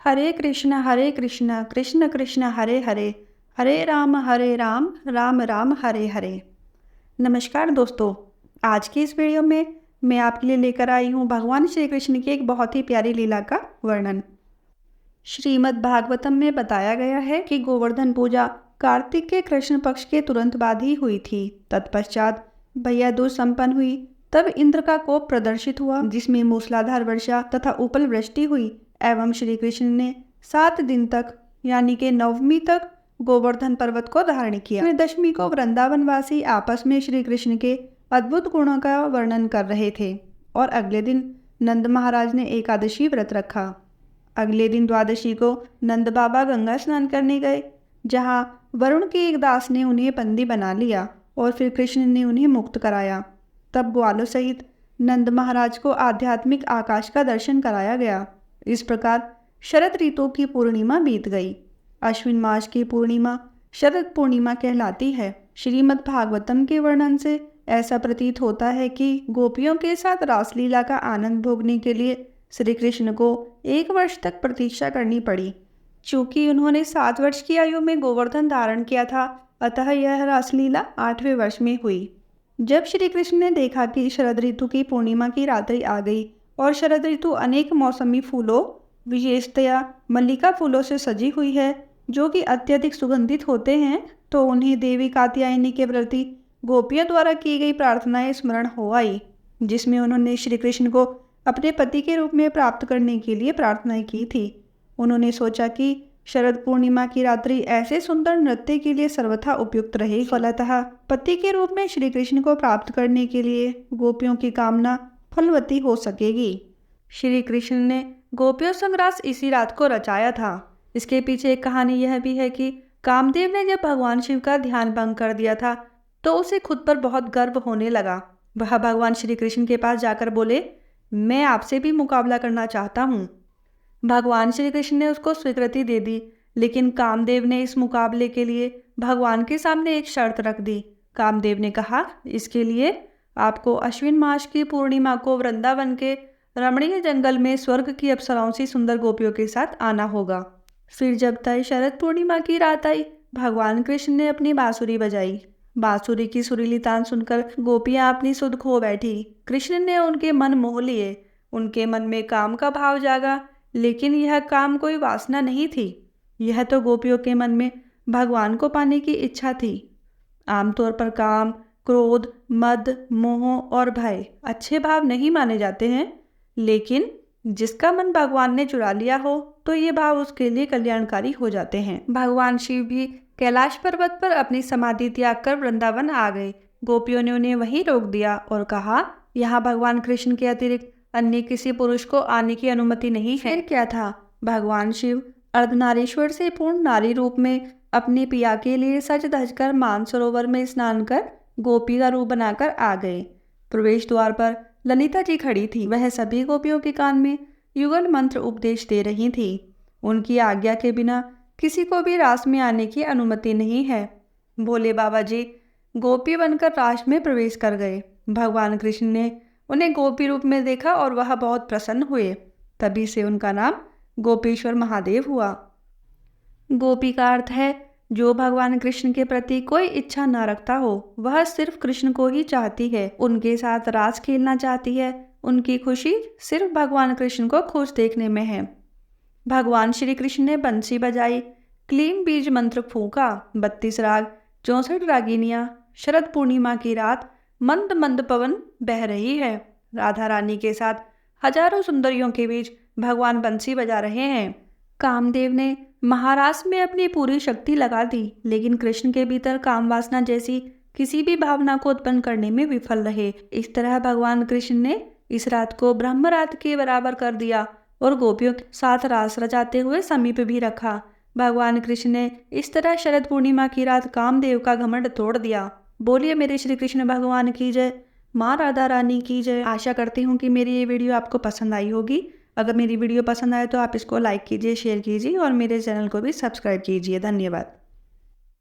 हरे कृष्ण कृष्ण कृष्ण हरे हरे, हरे राम राम राम हरे हरे। नमस्कार दोस्तों, आज की इस वीडियो में मैं आपके लिए लेकर आई हूँ भगवान श्री कृष्ण की एक बहुत ही प्यारी लीला का वर्णन। श्रीमद् भागवतम में बताया गया है कि गोवर्धन पूजा कार्तिक के कृष्ण पक्ष के तुरंत बाद ही हुई थी। तत्पश्चात भैया दूज संपन्न हुई। तब इंद्र का कोप प्रदर्शित हुआ, जिसमें मूसलाधार वर्षा तथा उपल वृष्टि हुई एवं श्री कृष्ण ने 7 दिन तक यानी कि नवमी तक गोवर्धन पर्वत को धारण किया। फिर दशमी को वृंदावनवासी आपस में श्री कृष्ण के अद्भुत गुणों का वर्णन कर रहे थे और अगले दिन नंद महाराज ने एकादशी व्रत रखा। अगले दिन द्वादशी को नंद बाबा गंगा स्नान करने गए, जहाँ वरुण के एक दास ने उन्हें बंदी बना लिया और फिर कृष्ण ने उन्हें मुक्त कराया। तब ग्वालों सहित नंद महाराज को आध्यात्मिक आकाश का दर्शन कराया गया। इस प्रकार शरद ऋतु की पूर्णिमा बीत गई। अश्विन मास की पूर्णिमा शरद पूर्णिमा कहलाती है। श्रीमद् भागवतम के वर्णन से ऐसा प्रतीत होता है कि गोपियों के साथ रासलीला का आनंद भोगने के लिए श्री कृष्ण को 1 वर्ष तक प्रतीक्षा करनी पड़ी। चूंकि उन्होंने 7 वर्ष की आयु में गोवर्धन धारण किया था, अतः यह रासलीला 8वें वर्ष में हुई। जब श्री कृष्ण ने देखा कि शरद ऋतु की पूर्णिमा की रात्रि आ गई और शरद ऋतु अनेक मौसमी फूलों, विशेषतया मल्लिका फूलों से सजी हुई है, जो कि अत्यधिक सुगंधित होते हैं, तो उन्हें देवी कात्यायनी के प्रति गोपियों द्वारा की गई प्रार्थनाएं स्मरण हो आई, जिसमें उन्होंने श्री कृष्ण को अपने पति के रूप में प्राप्त करने के लिए प्रार्थनाएं की थी। उन्होंने सोचा कि शरद पूर्णिमा की रात्रि ऐसे सुंदर नृत्य के लिए सर्वथा उपयुक्त रहेगी। फलतः पति के रूप में श्री कृष्ण को प्राप्त करने के लिए गोपियों की कामना फलवती हो सकेगी। श्री कृष्ण ने गोपियों संग रास इसी रात को रचाया था। इसके पीछे एक कहानी यह भी है कि कामदेव ने जब भगवान शिव का ध्यान भंग कर दिया था, तो उसे खुद पर बहुत गर्व होने लगा। वह भगवान श्री कृष्ण के पास जाकर बोले, मैं आपसे भी मुकाबला करना चाहता हूँ। भगवान श्री कृष्ण ने उसको स्वीकृति दे दी, लेकिन कामदेव ने इस मुकाबले के लिए भगवान के सामने एक शर्त रख दी। कामदेव ने कहा, इसके लिए आपको अश्विन मास की पूर्णिमा को वृंदावन के रमणीय जंगल में स्वर्ग की अप्सराओं सी सुंदर गोपियों के साथ आना होगा। फिर जब तय शरद पूर्णिमा की रात आई, भगवान कृष्ण ने अपनी बांसुरी बजाई। बांसुरी की सुरीली तान सुनकर गोपियां अपनी सुध खो बैठी। कृष्ण ने उनके मन मोह लिए। उनके मन में काम का भाव जागा, लेकिन यह काम कोई वासना नहीं थी। यह तो गोपियों के मन में भगवान को पाने की इच्छा थी। आमतौर पर काम, क्रोध, मद, मोह और भय अच्छे भाव नहीं माने जाते हैं, लेकिन जिसका मन भगवान ने चुरा लिया हो, तो ये भाव उसके लिए कल्याणकारी हो जाते हैं। भगवान शिव भी कैलाश पर्वत पर अपनी समाधि त्याग कर वृंदावन आ गए। गोपियों ने उन्हें वहीं रोक दिया और कहा, यहाँ भगवान कृष्ण के अतिरिक्त अन्य किसी पुरुष को आने की अनुमति नहीं है। फिर क्या था, भगवान शिव अर्धनारीश्वर से पूर्ण नारी रूप में अपने पिया के लिए सज धज कर मानसरोवर में स्नान कर गोपी का रूप बनाकर आ गए। प्रवेश द्वार पर ललिता जी खड़ी थी। वह सभी गोपियों के कान में युगल मंत्र उपदेश दे रही थी। उनकी आज्ञा के बिना किसी को भी रास में आने की अनुमति नहीं है। भोले बाबा जी गोपी बनकर रास में प्रवेश कर गए। भगवान कृष्ण ने उन्हें गोपी रूप में देखा और वह बहुत प्रसन्न हुए। तभी से उनका नाम गोपीश्वर महादेव हुआ। गोपी का अर्थ है जो भगवान कृष्ण के प्रति कोई इच्छा न रखता हो, वह सिर्फ कृष्ण को ही चाहती है, उनके साथ रास खेलना चाहती है। उनकी खुशी सिर्फ भगवान कृष्ण को खुश देखने में है। भगवान श्री कृष्ण ने बंसी बजाई, क्लीम बीज मंत्र फूंका, 32 राग, 64 रागिनियां। शरद पूर्णिमा की रात मंद मंद पवन बह रही है। राधा रानी के साथ हजारों सुंदरियों के बीच भगवान बंसी बजा रहे हैं। कामदेव ने महारास में अपनी पूरी शक्ति लगा दी, लेकिन कृष्ण के भीतर काम वासना जैसी किसी भी भावना को उत्पन्न करने में विफल रहे। इस तरह भगवान कृष्ण ने इस रात को ब्रह्म रात के बराबर कर दिया और गोपियों के साथ रास रचाते हुए समीप भी रखा। भगवान कृष्ण ने इस तरह शरद पूर्णिमा की रात कामदेव का घमंड तोड़ दिया। बोलिए मेरे श्री कृष्ण भगवान की जय, माँ राधा रानी की जय। आशा करती हूँ कि मेरी ये वीडियो आपको पसंद आई होगी। अगर मेरी वीडियो पसंद आए तो आप इसको लाइक कीजिए, शेयर कीजिए और मेरे चैनल को भी सब्सक्राइब कीजिए। धन्यवाद।